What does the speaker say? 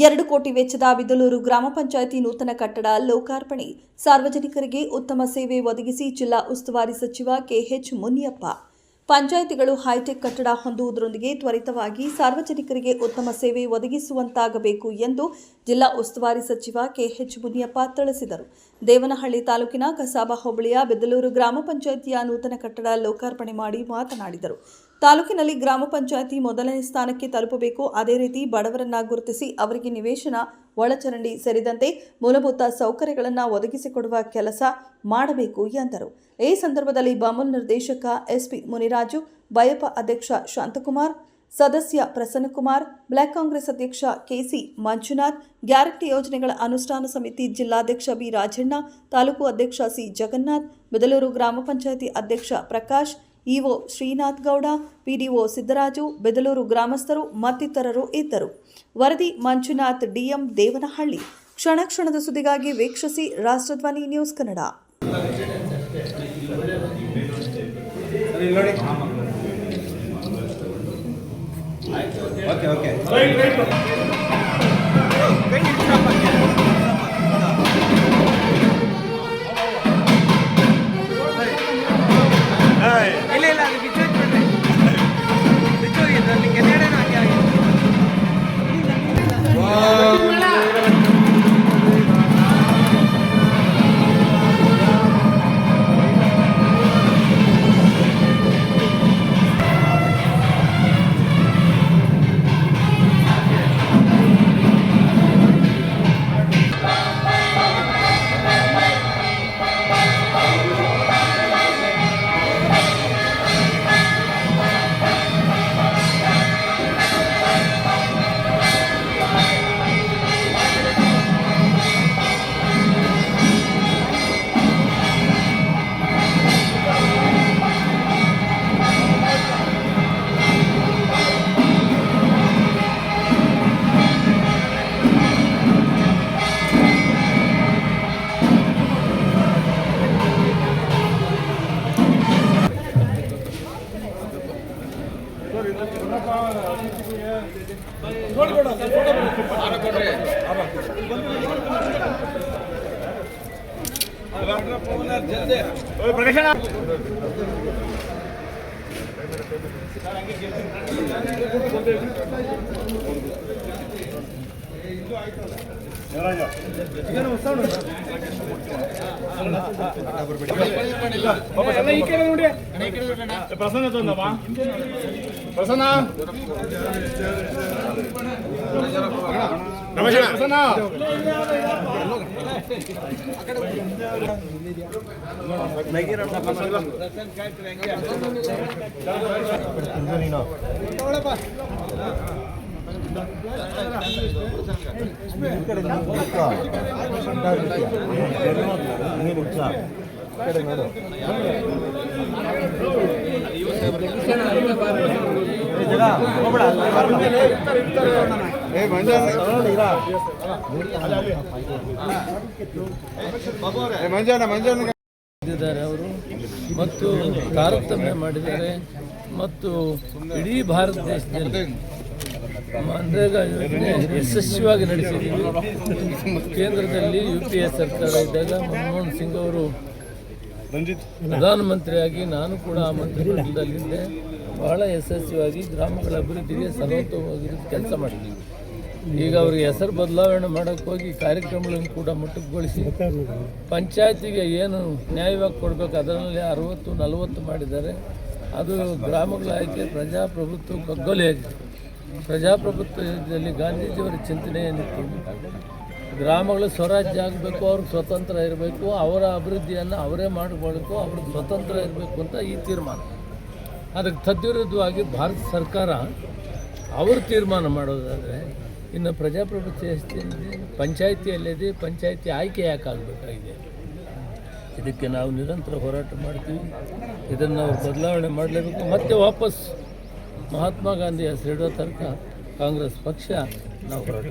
2 ಕೋಟಿ ವೆಚ್ಚದ ಬಿದಲೂರು ಗ್ರಾಮ ಪಂಚಾಯಿತಿ ನೂತನ ಕಟ್ಟಡ ಲೋಕಾರ್ಪಣೆ. ಸಾರ್ವಜನಿಕರಿಗೆ ಉತ್ತಮ ಸೇವೆ ಒದಗಿಸಿ ಜಿಲ್ಲಾ ಉಸ್ತುವಾರಿ ಸಚಿವ ಕೆಎಚ್ ಮುನಿಯಪ್ಪ. ಪಂಚಾಯಿತಿಗಳು ಹೈಟೆಕ್ ಕಟ್ಟಡ ಹೊಂದುವುದರೊಂದಿಗೆ ತ್ವರಿತವಾಗಿ ಸಾರ್ವಜನಿಕರಿಗೆ ಉತ್ತಮ ಸೇವೆ ಒದಗಿಸುವಂತಾಗಬೇಕು ಎಂದು ಜಿಲ್ಲಾ ಉಸ್ತುವಾರಿ ಸಚಿವ ಕೆಎಚ್ ಮುನಿಯಪ್ಪ ತಿಳಿಸಿದರು. ದೇವನಹಳ್ಳಿ ತಾಲೂಕಿನ ಕಸಾಬಾ ಹೋಬಳಿಯ ಬಿದಲೂರು ಗ್ರಾಮ ಪಂಚಾಯಿತಿಯ ನೂತನ ಕಟ್ಟಡ ಲೋಕಾರ್ಪಣೆ ಮಾಡಿ ಮಾತನಾಡಿದರು. ತಾಲೂಕಿನಲ್ಲಿ ಗ್ರಾಮ ಪಂಚಾಯಿತಿ ಮೊದಲನೇ ಸ್ಥಾನಕ್ಕೆ ತಲುಪಬೇಕು. ಅದೇ ರೀತಿ ಬಡವರನ್ನ ಗುರುತಿಸಿ ಅವರಿಗೆ ನಿವೇಶನ, ಒಳಚರಂಡಿ ಸೇರಿದಂತೆ ಮೂಲಭೂತ ಸೌಕರ್ಯಗಳನ್ನು ಒದಗಿಸಿಕೊಡುವ ಕೆಲಸ ಮಾಡಬೇಕು ಎಂದರು. ಈ ಸಂದರ್ಭದಲ್ಲಿ ಬಾಮುಲ್ ನಿರ್ದೇಶಕ ಎಸ್ಪಿ ಮುನಿರಾಜು, ಬಯಪ ಅಧ್ಯಕ್ಷ ಶಾಂತಕುಮಾರ್, ಸದಸ್ಯ ಪ್ರಸನ್ನಕುಮಾರ್, ಬ್ಲಾಕ್ ಕಾಂಗ್ರೆಸ್ ಅಧ್ಯಕ್ಷ ಕೆಸಿ ಮಂಜುನಾಥ್, ಗ್ಯಾರಂಟಿ ಯೋಜನೆಗಳ ಅನುಷ್ಠಾನ ಸಮಿತಿ ಜಿಲ್ಲಾಧ್ಯಕ್ಷ ಬಿ ರಾಜಣ್ಣ, ತಾಲೂಕು ಅಧ್ಯಕ್ಷ ಸಿ ಜಗನ್ನಾಥ್, ಬಿದಲೂರು ಗ್ರಾಮ ಪಂಚಾಯಿತಿ ಅಧ್ಯಕ್ಷ ಪ್ರಕಾಶ್, ಇಒ ಶ್ರೀನಾಥ್ ಗೌಡ, ಪಿಡಿಒ ಸಿದ್ದರಾಜು, ಬಿದಲೂರು ಗ್ರಾಮಸ್ಥರು ಮತ್ತಿತರರು ಇದ್ದರು. ವರದಿ ಮಂಜುನಾಥ್, ಡಿಎಂ, ದೇವನಹಳ್ಳಿ. ಕ್ಷಣ ಕ್ಷಣದ ಸುದ್ದಿಗಾಗಿ ವೀಕ್ಷಿಸಿ ರಾಷ್ಟ್ರಧ್ವನಿ ನ್ಯೂಸ್ ಕನ್ನಡ. ಅವರು ಮತ್ತು ತಾರತಮ್ಯ ಮಾಡಿದ್ದಾರೆ ಮತ್ತು ಇಡೀ ಭಾರತ ದೇಶದಲ್ಲಿ ಮನ್ರೇಗಾ ಯೋಜನೆ ಯಶಸ್ವಿಯಾಗಿ ನಡೆಸಿದ್ದೀವಿ. ಕೇಂದ್ರದಲ್ಲಿ UPA ಸರ್ಕಾರ ಇದ್ದಾಗ ಮನಮೋಹನ್ ಸಿಂಗ್ ಅವರು ಪ್ರಧಾನಮಂತ್ರಿಯಾಗಿ ನಾನು ಕೂಡ ಆ ಮಂತ್ರಿಮಂಡಲದಲ್ಲಿದ್ದೆ. ಬಹಳ ಯಶಸ್ವಿಯಾಗಿ ಗ್ರಾಮಗಳ ಅಭಿವೃದ್ಧಿಗೆ ಸರ್ವತೋವಾಗಿ ಕೆಲಸ ಮಾಡಿದ್ದೀವಿ. ಈಗ ಅವರಿಗೆ ಹೆಸರು ಬದಲಾವಣೆ ಮಾಡೋಕ್ಕೆ ಹೋಗಿ ಕಾರ್ಯಕ್ರಮಗಳನ್ನು ಕೂಡ ಮುಟ್ಟುಗೊಳಿಸಿ ಪಂಚಾಯತಿಗೆ ಏನು ನ್ಯಾಯವಾಗಿ ಕೊಡಬೇಕು ಅದರಲ್ಲಿ 60-40 ಮಾಡಿದ್ದಾರೆ. ಅದು ಗ್ರಾಮಗಳ ಆಯ್ಕೆ ಪ್ರಜಾಪ್ರಭುತ್ವ ಕಗ್ಗೊಲೆಯಾಗಿದೆ. ಪ್ರಜಾಪ್ರಭುತ್ವದಲ್ಲಿ ಗಾಂಧೀಜಿಯವರ ಚಿಂತನೆ ಏನಿತ್ತು, ಗ್ರಾಮಗಳು ಸ್ವರಾಜ್ಯ ಆಗಬೇಕು, ಅವ್ರಿಗೆ ಸ್ವತಂತ್ರ ಇರಬೇಕು, ಅವರ ಅಭಿವೃದ್ಧಿಯನ್ನು ಅವರೇ ಮಾಡಿಕೊಳ್ಬೇಕು, ಅವ್ರಿಗೆ ಸ್ವತಂತ್ರ ಇರಬೇಕು ಅಂತ ಈ ತೀರ್ಮಾನ. ಅದಕ್ಕೆ ತದ್ವಿರುದ್ಧವಾಗಿ ಭಾರತ ಸರ್ಕಾರ ಅವರು ತೀರ್ಮಾನ ಮಾಡೋದಾದರೆ ಇನ್ನು ಪ್ರಜಾಪ್ರಭುತ್ವ ಪಂಚಾಯಿತಿಯಲ್ಲಿದೆ, ಪಂಚಾಯಿತಿ ಆಯ್ಕೆ ಯಾಕೆ ಆಗಬೇಕಾಗಿದೆ? ಇದಕ್ಕೆ ನಾವು ನಿರಂತರ ಹೋರಾಟ ಮಾಡ್ತೀವಿ. ಇದನ್ನು ನಾವು ಬದಲಾವಣೆ ಮಾಡಲೇಬೇಕು. ಮತ್ತೆ ವಾಪಸ್ ಮಹಾತ್ಮ ಗಾಂಧಿ ಹೆಸರಿಡೋ ತನಕ ಕಾಂಗ್ರೆಸ್ ಪಕ್ಷ ನಾವು ಹೋರಾಟ